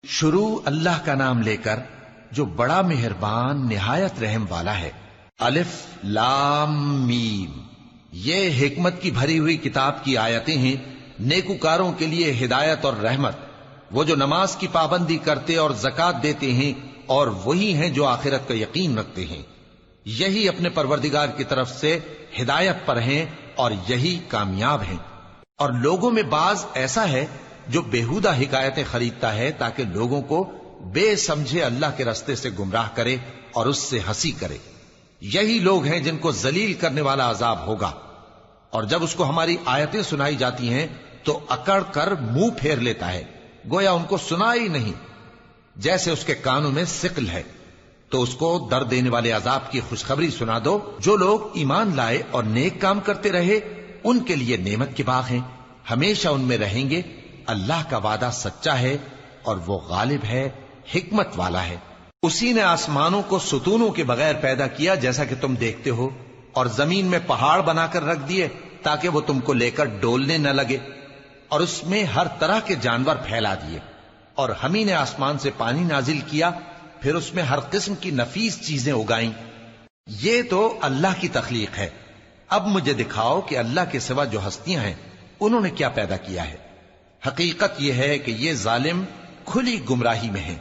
شروع اللہ کا نام لے کر جو بڑا مہربان نہایت رحم والا ہے۔ الف لام میم، یہ حکمت کی بھری ہوئی کتاب کی آیتیں ہیں، نیکوکاروں کے لیے ہدایت اور رحمت، وہ جو نماز کی پابندی کرتے اور زکوٰۃ دیتے ہیں، اور وہی ہیں جو آخرت کا یقین رکھتے ہیں، یہی اپنے پروردگار کی طرف سے ہدایت پر ہیں اور یہی کامیاب ہیں۔ اور لوگوں میں بعض ایسا ہے جو بیہودہ حکایتیں خریدتا ہے تاکہ لوگوں کو بے سمجھے اللہ کے رستے سے گمراہ کرے اور اس سے ہنسی کرے، یہی لوگ ہیں جن کو ذلیل کرنے والا عذاب ہوگا۔ اور جب اس کو ہماری آیتیں سنائی جاتی ہیں تو اکڑ کر منہ پھیر لیتا ہے، گویا ان کو سنا ہی نہیں، جیسے اس کے کانوں میں ثقل ہے۔ تو اس کو درد دینے والے عذاب کی خوشخبری سنا دو۔ جو لوگ ایمان لائے اور نیک کام کرتے رہے ان کے لیے نعمت کے باغ ہیں، ہمیشہ ان میں رہیں گے۔ اللہ کا وعدہ سچا ہے اور وہ غالب ہے، حکمت والا ہے۔ اسی نے آسمانوں کو ستونوں کے بغیر پیدا کیا جیسا کہ تم دیکھتے ہو، اور زمین میں پہاڑ بنا کر رکھ دیے تاکہ وہ تم کو لے کر ڈولنے نہ لگے، اور اس میں ہر طرح کے جانور پھیلا دیے۔ اور ہم ہی نے آسمان سے پانی نازل کیا، پھر اس میں ہر قسم کی نفیس چیزیں اگائیں۔ یہ تو اللہ کی تخلیق ہے۔ اب مجھے دکھاؤ کہ اللہ کے سوا جو ہستیاں ہیں انہوں نے کیا پیدا کیا ہے۔ حقیقت یہ ہے کہ یہ ظالم کھلی گمراہی میں ہیں۔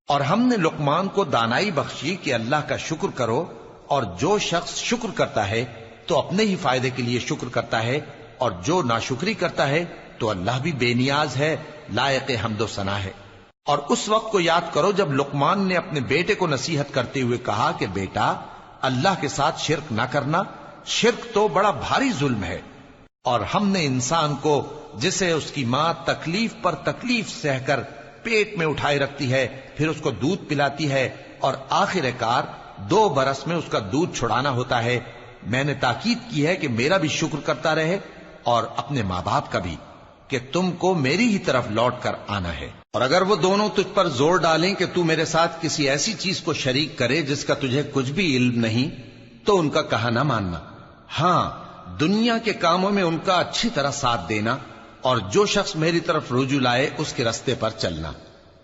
اور ہم نے لقمان کو دانائی بخشی کہ اللہ کا شکر کرو، اور جو شخص شکر کرتا ہے تو اپنے ہی فائدے کے لیے شکر کرتا ہے، اور جو ناشکری کرتا ہے تو اللہ بھی بے نیاز ہے، لائق حمد و ثنا ہے۔ اور اس وقت کو یاد کرو جب لقمان نے اپنے بیٹے کو نصیحت کرتے ہوئے کہا کہ بیٹا، اللہ کے ساتھ شرک نہ کرنا، شرک تو بڑا بھاری ظلم ہے۔ اور ہم نے انسان کو، جسے اس کی ماں تکلیف پر تکلیف سہ کر پیٹ میں اٹھائے رکھتی ہے، پھر اس کو دودھ پلاتی ہے، اور آخر کار 2 برس میں اس کا دودھ چھڑانا ہوتا ہے، میں نے تاکید کی ہے کہ میرا بھی شکر کرتا رہے اور اپنے ماں باپ کا بھی، کہ تم کو میری ہی طرف لوٹ کر آنا ہے۔ اور اگر وہ دونوں تجھ پر زور ڈالیں کہ تو میرے ساتھ کسی ایسی چیز کو شریک کرے جس کا تجھے کچھ بھی علم نہیں، تو ان کا کہا نہ ماننا، ہاں دنیا کے کاموں میں ان کا اچھی طرح ساتھ دینا، اور جو شخص میری طرف رجوع لائے اس کے رستے پر چلنا،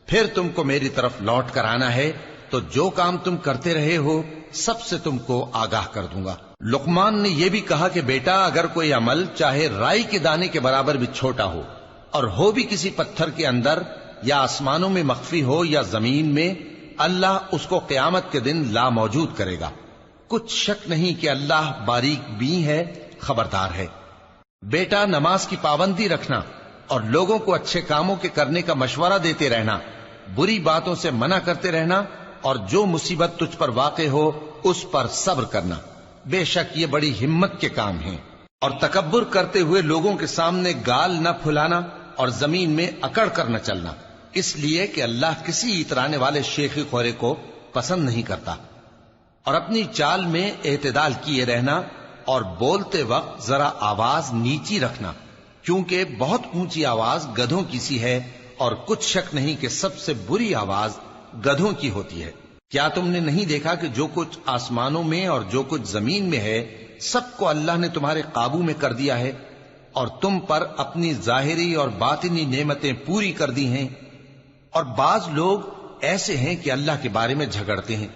پھر تم کو میری طرف لوٹ کر آنا ہے، تو جو کام تم کرتے رہے ہو سب سے تم کو آگاہ کر دوں گا۔ لقمان نے یہ بھی کہا کہ بیٹا، اگر کوئی عمل چاہے رائی کے دانے کے برابر بھی چھوٹا ہو، اور ہو بھی کسی پتھر کے اندر یا آسمانوں میں مخفی ہو یا زمین میں، اللہ اس کو قیامت کے دن لا موجود کرے گا۔ کچھ شک نہیں کہ اللہ باریک بین ہے، خبردار ہے۔ بیٹا، نماز کی پابندی رکھنا اور لوگوں کو اچھے کاموں کے کرنے کا مشورہ دیتے رہنا، بری باتوں سے منع کرتے رہنا، اور جو مصیبت تجھ پر واقع ہو اس پر صبر کرنا، بے شک یہ بڑی ہمت کے کام ہیں۔ اور تکبر کرتے ہوئے لوگوں کے سامنے گال نہ پھلانا اور زمین میں اکڑ کر نہ چلنا، اس لیے کہ اللہ کسی اترانے والے شیخی خورے کو پسند نہیں کرتا۔ اور اپنی چال میں اعتدال کیے رہنا، اور بولتے وقت ذرا آواز نیچی رکھنا، کیونکہ بہت اونچی آواز گدھوں کی سی ہے، اور کچھ شک نہیں کہ سب سے بری آواز گدھوں کی ہوتی ہے۔ کیا تم نے نہیں دیکھا کہ جو کچھ آسمانوں میں اور جو کچھ زمین میں ہے سب کو اللہ نے تمہارے قابو میں کر دیا ہے، اور تم پر اپنی ظاہری اور باطنی نعمتیں پوری کر دی ہیں۔ اور بعض لوگ ایسے ہیں کہ اللہ کے بارے میں جھگڑتے ہیں،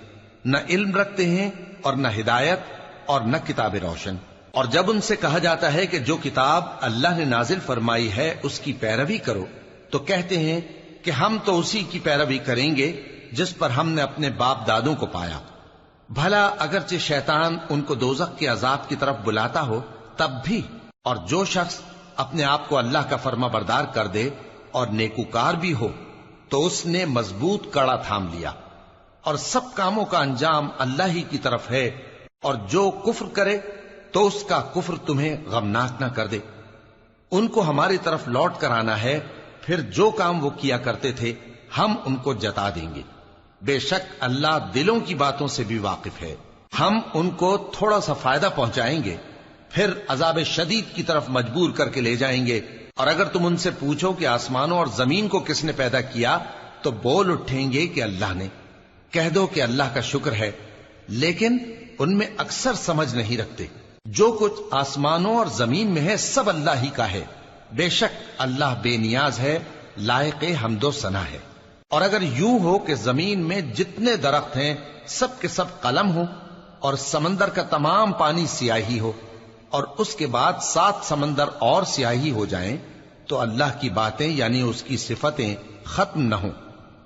نہ علم رکھتے ہیں اور نہ ہدایت اور نہ کتاب روشن۔ اور جب ان سے کہا جاتا ہے کہ جو کتاب اللہ نے نازل فرمائی ہے اس کی پیروی کرو، تو کہتے ہیں کہ ہم تو اسی کی پیروی کریں گے جس پر ہم نے اپنے باپ دادوں کو پایا۔ بھلا اگرچہ شیطان ان کو دوزخ کے عذاب کی طرف بلاتا ہو تب بھی۔ اور جو شخص اپنے آپ کو اللہ کا فرما بردار کر دے اور نیکوکار بھی ہو تو اس نے مضبوط کڑا تھام لیا، اور سب کاموں کا انجام اللہ ہی کی طرف ہے۔ اور جو کفر کرے تو اس کا کفر تمہیں غمناک نہ کر دے۔ ان کو ہماری طرف لوٹ کر آنا ہے، پھر جو کام وہ کیا کرتے تھے ہم ان کو جتا دیں گے۔ بے شک اللہ دلوں کی باتوں سے بھی واقف ہے۔ ہم ان کو تھوڑا سا فائدہ پہنچائیں گے، پھر عذاب شدید کی طرف مجبور کر کے لے جائیں گے۔ اور اگر تم ان سے پوچھو کہ آسمانوں اور زمین کو کس نے پیدا کیا، تو بول اٹھیں گے کہ اللہ نے۔ کہہ دو کہ اللہ کا شکر ہے، لیکن ان میں اکثر سمجھ نہیں رکھتے۔ جو کچھ آسمانوں اور زمین میں ہے سب اللہ ہی کا ہے، بے شک اللہ بے نیاز ہے، لائق حمد و ثنا ہے۔ اور اگر یوں ہو کہ زمین میں جتنے درخت ہیں سب کے سب قلم ہو اور سمندر کا تمام پانی سیاہی ہو اور اس کے بعد 7 سمندر اور سیاہی ہو جائیں تو اللہ کی باتیں یعنی اس کی صفتیں ختم نہ ہوں۔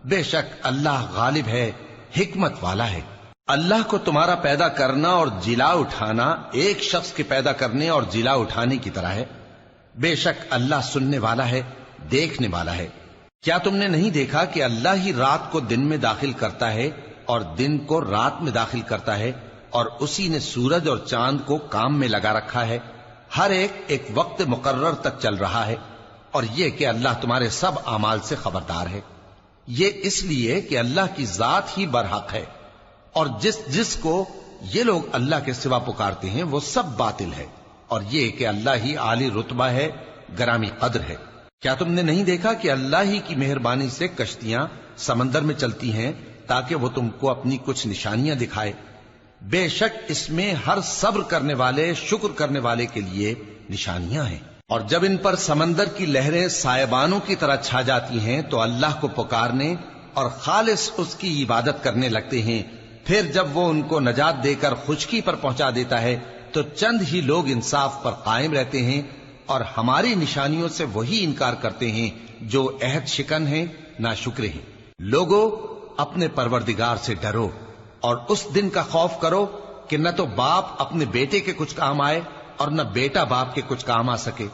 بے شک اللہ غالب ہے، حکمت والا ہے۔ اللہ کو تمہارا پیدا کرنا اور جلا اٹھانا ایک شخص کے پیدا کرنے اور جلا اٹھانے کی طرح ہے۔ بے شک اللہ سننے والا ہے، دیکھنے والا ہے۔ کیا تم نے نہیں دیکھا کہ اللہ ہی رات کو دن میں داخل کرتا ہے اور دن کو رات میں داخل کرتا ہے، اور اسی نے سورج اور چاند کو کام میں لگا رکھا ہے، ہر ایک وقت مقرر تک چل رہا ہے، اور یہ کہ اللہ تمہارے سب اعمال سے خبردار ہے۔ یہ اس لیے کہ اللہ کی ذات ہی برحق ہے، اور جس کو یہ لوگ اللہ کے سوا پکارتے ہیں وہ سب باطل ہے، اور یہ کہ اللہ ہی عالی رتبہ ہے، گرامی قدر ہے۔ کیا تم نے نہیں دیکھا کہ اللہ ہی کی مہربانی سے کشتیاں سمندر میں چلتی ہیں تاکہ وہ تم کو اپنی کچھ نشانیاں دکھائے؟ بے شک اس میں ہر صبر کرنے والے، شکر کرنے والے کے لیے نشانیاں ہیں۔ اور جب ان پر سمندر کی لہریں سائبانوں کی طرح چھا جاتی ہیں تو اللہ کو پکارنے اور خالص اس کی عبادت کرنے لگتے ہیں، پھر جب وہ ان کو نجات دے کر خشکی پر پہنچا دیتا ہے تو چند ہی لوگ انصاف پر قائم رہتے ہیں، اور ہماری نشانیوں سے وہی انکار کرتے ہیں جو عہد شکن ہیں، ناشکرے ہیں۔ لوگو اپنے پروردگار سے ڈرو اور اس دن کا خوف کرو کہ نہ تو باپ اپنے بیٹے کے کچھ کام آئے اور نہ بیٹا باپ کے کچھ کام آ سکے۔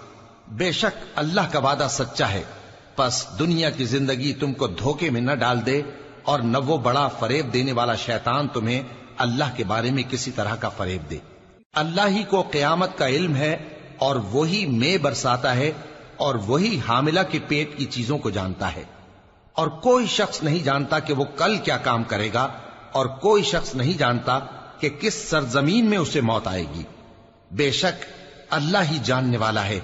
بے شک اللہ کا وعدہ سچا ہے، پس دنیا کی زندگی تم کو دھوکے میں نہ ڈال دے، اور نہ وہ بڑا فریب دینے والا شیطان تمہیں اللہ کے بارے میں کسی طرح کا فریب دے۔ اللہ ہی کو قیامت کا علم ہے، اور وہی میں برساتا ہے، اور وہی حاملہ کے پیٹ کی چیزوں کو جانتا ہے، اور کوئی شخص نہیں جانتا کہ وہ کل کیا کام کرے گا، اور کوئی شخص نہیں جانتا کہ کس سرزمین میں اسے موت آئے گی۔ بے شک اللہ ہی جاننے والا ہے،